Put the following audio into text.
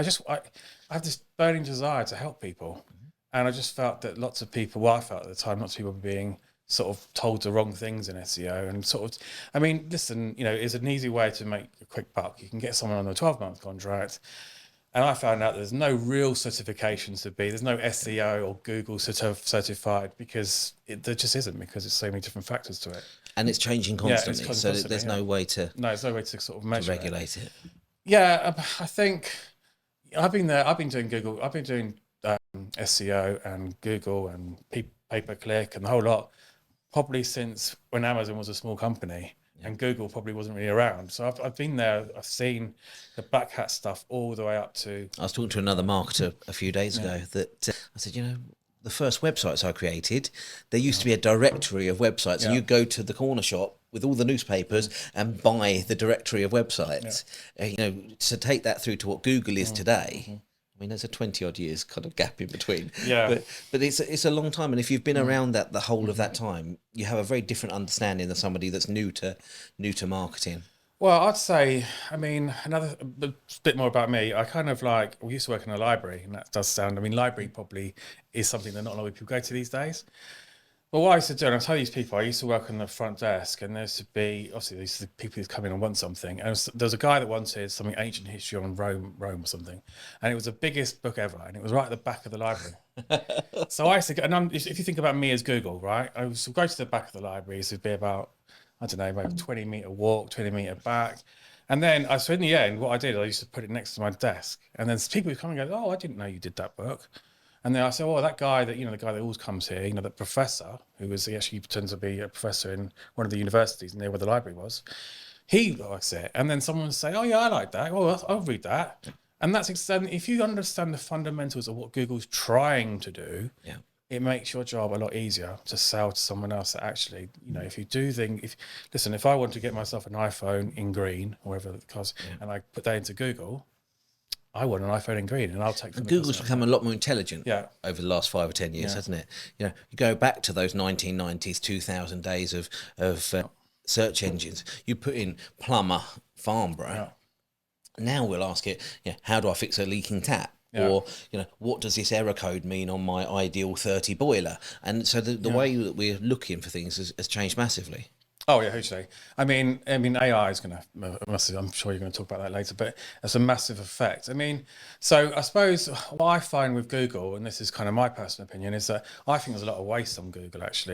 I have this burning desire to help people. And I just felt that lots of people, well, I felt at the time, lots of people were being sort of told the wrong things in SEO and sort of, I mean, listen, it's an easy way to make a quick buck. You can get someone on a 12-month contract. And I found out there's no real certifications to be. There's no SEO or Google certified because there just isn't, because there's so many different factors to it. And it's changing constantly, there's no way to... No, there's no way to sort of measure regulate it. Yeah, I think I've been there. I've been doing Google. I've been doing SEO and Google and pay-per-click and the whole lot probably since when Amazon was a small company. And Google probably wasn't really around. So I've been there. I've seen the black hat stuff all the way up to... I was talking to another marketer a few days ago that I said, the first websites I created, there used to be a directory of websites, and you go to the corner shop with all the newspapers and buy the directory of websites. To take that through to what Google is today... I mean, there's a 20-odd years kind of gap in between. Yeah. But it's a long time, and if you've been around that the whole of that time, you have a very different understanding than somebody that's new to marketing. Well, I'd say, I mean, another bit more about me. I kind of we used to work in a library, and that does sound, I mean, library probably is something that not a lot of people go to these days. But what I used to do, and I tell these people, I used to work on the front desk, and there used to be, obviously, these are the people who come in and want something. And there was a guy that wanted something ancient history on Rome or something. And it was the biggest book ever, and it was right at the back of the library. So I used to go, and if you think about me as Google, right, I used to go to the back of the library. It would be about, I don't know, maybe 20-meter walk, 20-meter back. And then, so in the end, what I did, I used to put it next to my desk. And then people would come and go, oh, I didn't know you did that book. And then I said, oh, that guy that, the guy that always comes here, the professor, he actually pretends to be a professor in one of the universities near where the library was, he likes it. And then someone would say, oh, yeah, I like that. Oh, I'll read that. And that's if you understand the fundamentals of what Google's trying to do, it makes your job a lot easier to sell to someone else that actually, if you do listen, if I want to get myself an iPhone in green, or whatever it costs, and I put that into Google, I want an iPhone in green, and I'll take them. Google's become a lot more intelligent over the last 5 or 10 years, hasn't it? You go back to those 1990s, 2000 days of search engines. You put in plumber, Farnborough. Now we'll ask it, how do I fix a leaking tap? Or, what does this error code mean on my Ideal 30 boiler? And so the way that we're looking for things has changed massively. Oh yeah, hugely. I mean, AI is going to massive. I'm sure you're going to talk about that later, but it's a massive effect. I mean, so I suppose what I find with Google, and this is kind of my personal opinion, is that I think there's a lot of waste on Google actually.